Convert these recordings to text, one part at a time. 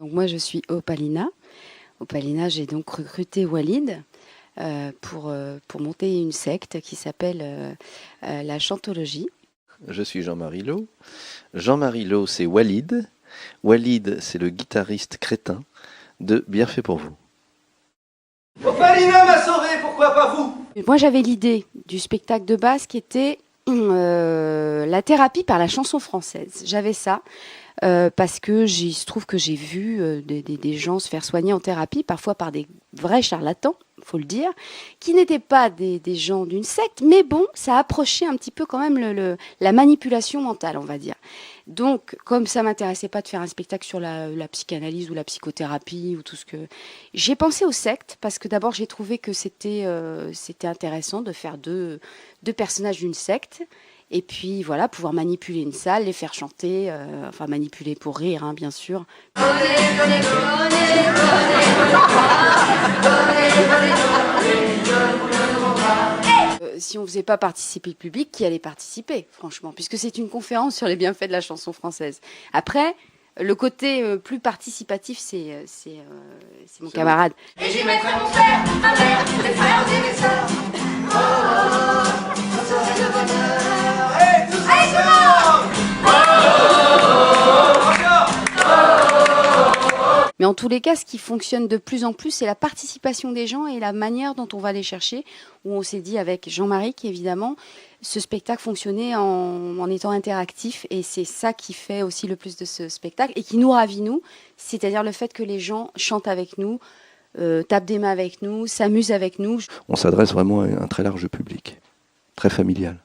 Donc moi, je suis Opalina. Opalina, j'ai donc recruté Walid pour monter une secte qui s'appelle la Chantologie. Je suis Jean-Marie Lo. Jean-Marie Lo, c'est Walid. Walid, c'est le guitariste crétin de Bien fait pour vous. Opalina m'a sauvé, pourquoi pas vous? Moi, j'avais l'idée du spectacle de base qui était la thérapie par la chanson française. J'avais ça parce que il se trouve que j'ai vu des gens se faire soigner en thérapie, parfois par des vrais charlatans, faut le dire, qui n'étaient pas des gens d'une secte, mais bon, ça approchait un petit peu quand même la manipulation mentale, on va dire. Donc, comme ça m'intéressait pas de faire un spectacle sur la psychanalyse ou la psychothérapie ou tout ce que... J'ai pensé aux sectes parce que d'abord j'ai trouvé que c'était intéressant de faire deux personnages d'une secte et puis voilà, pouvoir manipuler une salle, les faire chanter, enfin manipuler pour rire, hein, bien sûr. Si on ne faisait pas participer le public, qui allait participer, franchement, puisque c'est une conférence sur les bienfaits de la chanson française. Après, le côté plus participatif, c'est mon camarade. Et j'y mettrai mon père, ma mère, mes frères et mes sœurs. Oh, oh, oh, ça serait le bonheur. Hey, tous ensemble! Mais en tous les cas, ce qui fonctionne de plus en plus, c'est la participation des gens et la manière dont on va les chercher. Où on s'est dit avec Jean-Marie qu'évidemment, ce spectacle fonctionnait en étant interactif. Et c'est ça qui fait aussi le plus de ce spectacle et qui nous ravit, nous. C'est-à-dire le fait que les gens chantent avec nous, tapent des mains avec nous, s'amusent avec nous. On s'adresse vraiment à un très large public, très familial.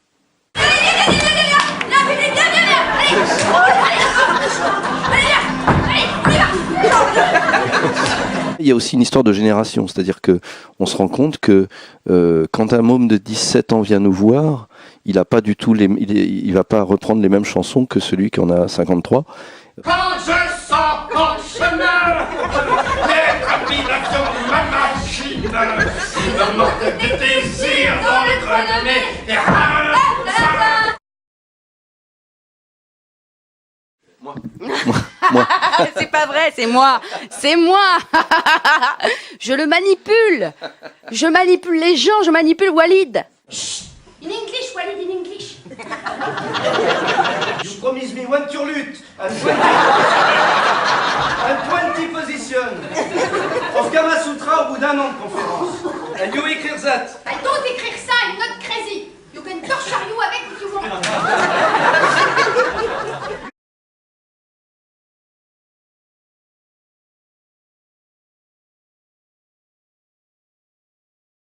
Il y a aussi une histoire de génération, c'est-à-dire qu'on se rend compte que quand un môme de 17 ans vient nous voir, il a pas du tout il va pas reprendre les mêmes chansons que celui qui en a 53. Quand je sens qu'en chemin, les trépidations de ma machine, il me manque du désir dans le creux de mes... Moi. C'est pas vrai, c'est moi. C'est moi. Je le manipule. Je manipule les gens, je manipule Walid. In English, Walid, in English. You promise me one turlut and 20 position of Kama Sutra au bout d'un an de conférence. And you écrire that. I don't écrire ça, I'm not crazy. You can torture you avec if you want.